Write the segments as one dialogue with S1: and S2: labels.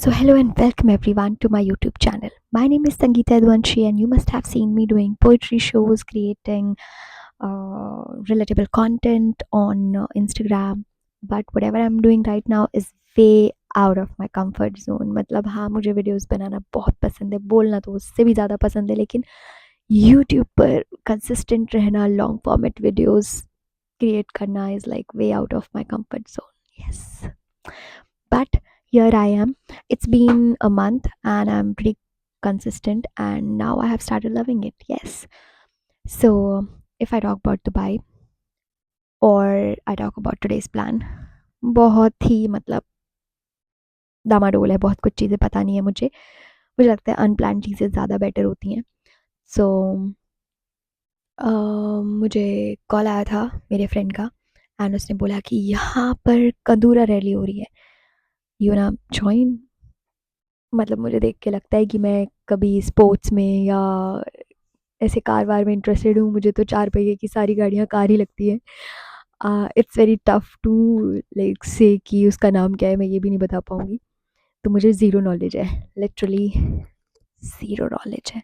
S1: So, hello and welcome everyone to my YouTube channel. My name is Sangeeta Adwanshi, and you must have seen me doing poetry shows, creating relatable content on Instagram. But whatever I'm doing right now is way out of my comfort zone. मतलब हाँ, मुझे videos बनाना बहुत पसंद है, बोलना तो उससे भी ज़्यादा पसंद है, लेकिन यूट्यूब पर कंसिस्टेंट रहना, लॉन्ग फॉर्मेट वीडियोस क्रिएट करना is like way out of my comfort zone. Yes, but here I am. It's been a month and I'm pretty consistent, and now I have started loving it. Yes. So, if I talk about Dubai or I talk about today's plan, बहुत ही मतलब डामाडोल है, बहुत कुछ चीज़ें पता नहीं है मुझे। मुझे लगता है अनप्लान्ड चीज़ें ज़्यादा बेटर होती हैं। सो मुझे कॉल आया था मेरे फ्रेंड का, एंड उसने बोला कि यहाँ पर कंदूरा रैली हो रही है, यू ना जॉइन। मतलब मुझे देख के लगता है कि मैं कभी स्पोर्ट्स में या ऐसे कार वार में इंटरेस्टेड हूँ। मुझे तो 4 पहिए की सारी गाड़ियाँ कार ही लगती हैं। It's very tough to like say कि उसका नाम क्या है, मैं ये भी नहीं बता पाऊँगी। तो मुझे ज़ीरो नॉलेज है, लिटरली ज़ीरो नॉलेज है।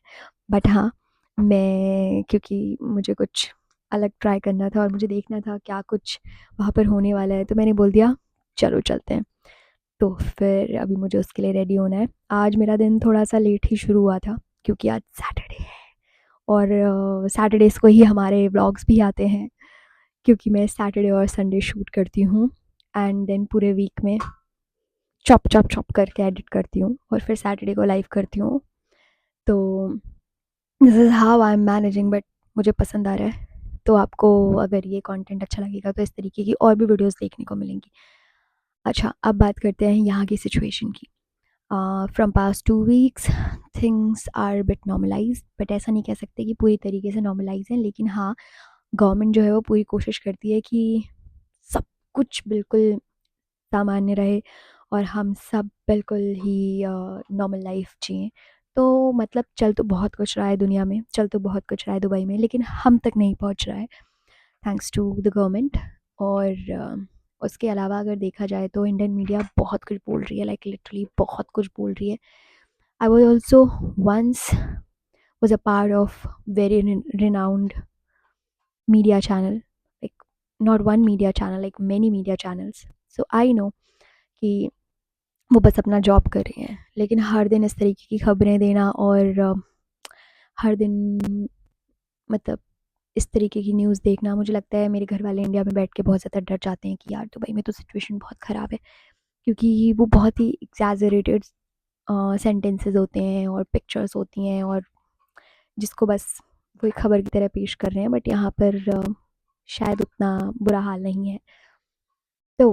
S1: बट हाँ, मैं क्योंकि मुझे कुछ अलग ट्राई करना था और मुझे देखना था क्या कुछ वहाँ पर होने वाला है, तो मैंने बोल दिया चलो चलते हैं। तो फिर अभी मुझे उसके लिए रेडी होना है। आज मेरा दिन थोड़ा-सा लेट ही शुरू हुआ था क्योंकि आज सैटरडे है, और सैटरडेज़ को ही हमारे व्लॉग्स भी आते हैं, क्योंकि मैं सैटरडे और संडे शूट करती हूँ एंड देन पूरे वीक में चॉप चॉप चॉप करके एडिट करती हूँ और फिर सैटरडे को लाइव करती हूँ। तो this is how I am managing, but मुझे पसंद आ रहा है। तो आपको अगर ये कंटेंट अच्छा लगेगा तो इस तरीके की और भी वीडियोस देखने को मिलेंगी। अच्छा, अब बात करते हैं यहाँ की सिचुएशन की। From past 2 weeks things are bit normalized, but ऐसा नहीं कह सकते कि पूरी तरीके से नॉर्मलाइज़ हैं, लेकिन हाँ, गवर्नमेंट जो है वो पूरी कोशिश करती है कि सब कुछ बिल्कुल सामान्य रहे और हम सब बिल्कुल ही नॉर्मल लाइफ जिएँ। तो मतलब चल तो बहुत कुछ रहा है दुनिया में, चल तो बहुत कुछ रहा है दुबई में, लेकिन हम तक नहीं पहुँच रहा है, थैंक्स टू द गवर्नमेंट। और उसके अलावा अगर देखा जाए तो इंडियन मीडिया बहुत कुछ बोल रही है, लाइक लिटरली बहुत कुछ बोल रही है। I was also once was a part of very renowned media channel, like not one media channel, like many media channels. So I know कि वो बस अपना जॉब कर रही हैं, लेकिन हर दिन इस तरीके की खबरें देना और हर दिन मतलब इस तरीके की न्यूज़ देखना, मुझे लगता है मेरे घर वाले इंडिया में बैठ के बहुत ज़्यादा डर जाते हैं कि यार दुबई में तो सिचुएशन बहुत ख़राब है, क्योंकि वो बहुत ही एग्जैजरेटेड सेंटेंसेस होते हैं और पिक्चर्स होती हैं, और जिसको बस वो एक खबर की तरह पेश कर रहे हैं। बट यहाँ पर शायद उतना बुरा हाल नहीं है। तो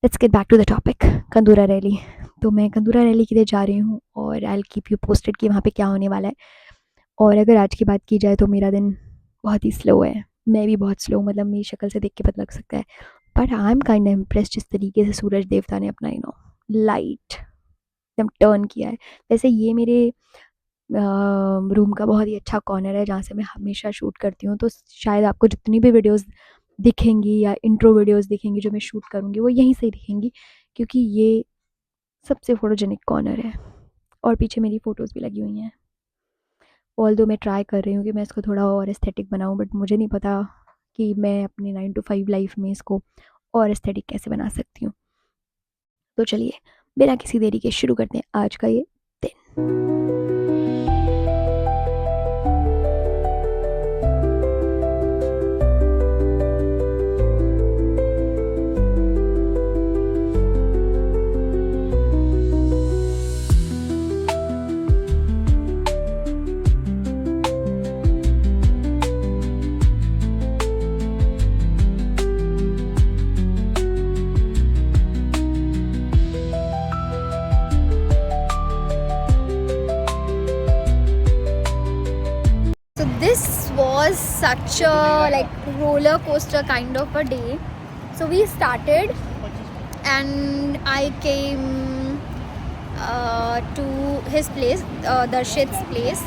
S1: let's get back to the topic, Kandura rally. तो मैं कंदूरा रैली के लिए जा रही हूँ और आई विल कीप यू पोस्टेड कि वहाँ पे क्या होने वाला है। और अगर आज की बात की जाए तो मेरा दिन बहुत ही स्लो है, मैं भी बहुत स्लो, मतलब मेरी शक्ल से देख के पता लग सकता है। But I am kind impressed जिस तरीके से सूरज देवता ने अपना लाइट एकदम टर्न किया है। वैसे ये मेरे रूम का बहुत ही अच्छा कॉर्नर है जहाँ से मैं हमेशा शूट करती हूँ, तो शायद आपको जितनी भी वीडियोस दिखेंगी या इंट्रो वीडियोस दिखेंगी जो मैं शूट करूँगी वो यहीं से ही दिखेंगी, क्योंकि ये सबसे फोटोजेनिक कॉर्नर है और पीछे मेरी फ़ोटोज़ भी लगी हुई हैं। ऑल्दो मैं ट्राई कर रही हूँ कि मैं इसको थोड़ा और एस्थेटिक बनाऊँ, बट मुझे नहीं पता कि मैं अपनी 9 to 5 लाइफ में इसको और एस्थेटिक कैसे बना सकती हूँ। तो चलिए बिना किसी देरी के शुरू करते हैं आज का ये दिन। So this was such a like roller coaster kind of a day. So we started and I came to his place, Darshit's place.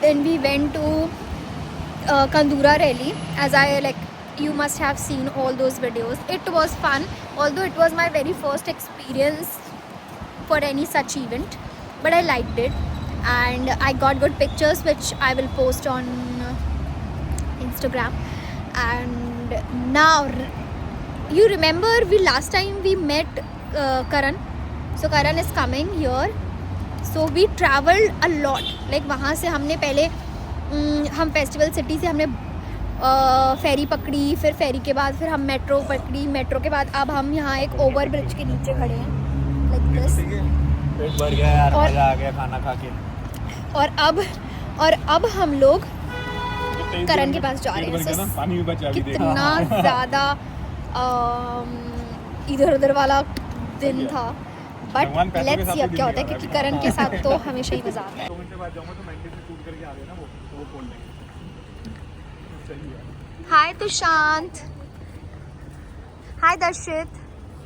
S1: Then we went to Kandura Rally, as I like you must have seen all those videos. It was fun, although it was my very first experience
S2: for any such event, but I liked it, and I got good pictures which I will post on Instagram. And now you remember we last time we met Karan, so Karan is coming here, so we traveled a lot. Like वहाँ से हमने पहले हम festival city से हमने फेरी पकड़ी, फिर फेरी के बाद फिर हम मेट्रो पकड़ी, मेट्रो के बाद अब हम यहाँ एक ओवर ब्रिज के नीचे खड़े हैं लाइक दिस।
S3: पेट भर गया यार, मजा आ गया खाना खा के।
S2: और अब हम लोग करण के पास जा रहे हैं।
S3: पानी भी बचा भी
S2: कितना ज़्यादा इधर उधर वाला दिन था, बट लेट्स सी अब क्या होता है, क्योंकि करण के साथ तो हमेशा ही मजा आता है।
S3: 2 घंटे बाद जाऊंगा तो मेंटल से शूट करके आ गए ना वो, तो वो खोल देंगे। सही है।
S2: हाय Tushant, hi Darshit,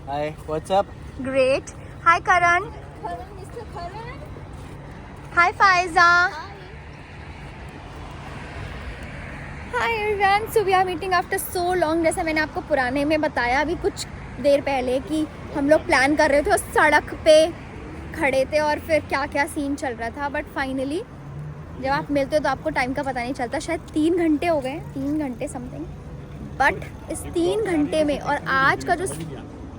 S3: hi what's up.
S2: Great. Hi Karan, hi Faiza, hi everyone. So we are meeting after so long. जैसे मैंने आपको पुराने में बताया अभी कुछ देर पहले कि हम लोग प्लान कर रहे थे और सड़क पे खड़े थे और फिर क्या क्या सीन चल रहा था, बट फाइनली जब आप मिलते हो तो आपको टाइम का पता नहीं चलता। शायद 3 घंटे हो गए, 3 घंटे समथिंग, बट इस 3 घंटे में और आज का जो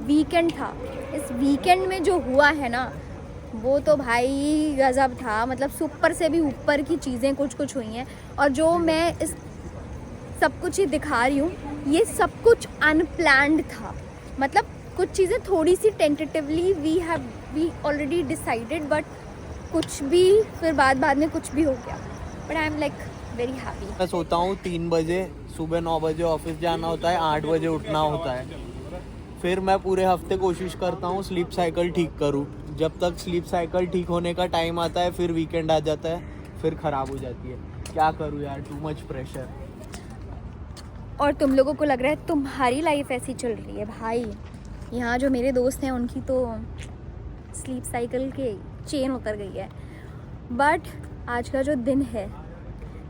S2: वीकेंड था, इस वीकेंड में जो हुआ है ना वो तो भाई गज़ब था। मतलब सुपर से भी ऊपर की चीज़ें कुछ कुछ हुई हैं, और जो मैं इस सब कुछ ही दिखा रही हूँ ये सब कुछ अनप्लैंड था। मतलब कुछ चीज़ें थोड़ी सी tentatively we already decided, but कुछ भी फिर बाद में कुछ भी हो गया, but I am like very happy.
S3: मैं सोता हूँ 3 बजे, सुबह 9 बजे ऑफिस जाना होता है, 8 बजे उठना होता है। फिर मैं पूरे हफ्ते कोशिश करता हूँ स्लीप साइकिल ठीक करूँ। जब तक स्लीप साइकिल ठीक होने का टाइम आता है फिर वीकेंड आ जाता है, फिर ख़राब हो जाती है। क्या करूँ यार, टू मच प्रेशर।
S2: और तुम लोगों को लग रहा है तुम्हारी लाइफ ऐसी चल रही है भाई। यहाँ जो मेरे दोस्त हैं उनकी तो स्लीप साइकिल के चेन उतर गई है। बट आज का जो दिन है,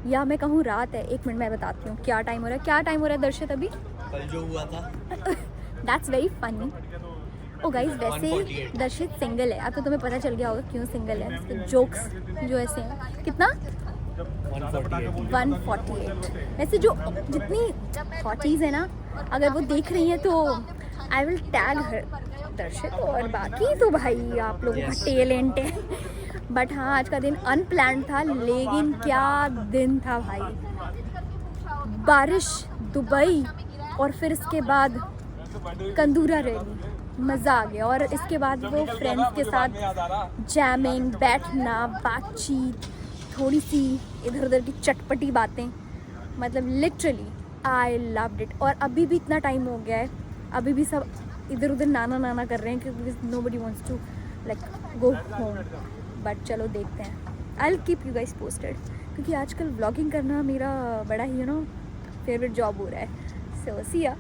S2: या मैं कहूँ रात है, 1 मिनट मैं बताती हूँ क्या टाइम हो रहा है। क्या टाइम हो रहा है दर्शित अभी?
S3: कल जो हुआ था
S2: that's very funny. Oh guys, वैसे दर्शित सिंगल है। अब तो तुम्हें पता चल गया होगा क्यों सिंगल है। जोक्स जो ऐसे हैं। कितना? 148। वैसे जो जितनी 40s है ना, अगर वो देख रही हैं तो आई विल टैग हर दर्शित, और बाकी तो भाई आप लोगों का टैलेंट है। बट हाँ, आज का दिन अनप्लैन्ड था, लेकिन क्या दिन था भाई। बारिश, दुबई, और फिर इसके बाद कंदूरा रैली, मज़ा आ गया। और इसके बाद वो फ्रेंड्स के साथ जैमिंग, बैठना, बातचीत, थोड़ी सी इधर उधर की चटपटी बातें, मतलब लिटरली आई लव्ड इट। और अभी भी इतना टाइम हो गया है, अभी भी सब इधर उधर नाना कर रहे हैं क्योंकि nobody wants to like go home. But चलो देखते हैं, I will keep you guys posted, क्योंकि आजकल व्लॉगिंग करना मेरा बड़ा ही फेवरेट जॉब हो रहा है। सो सी या।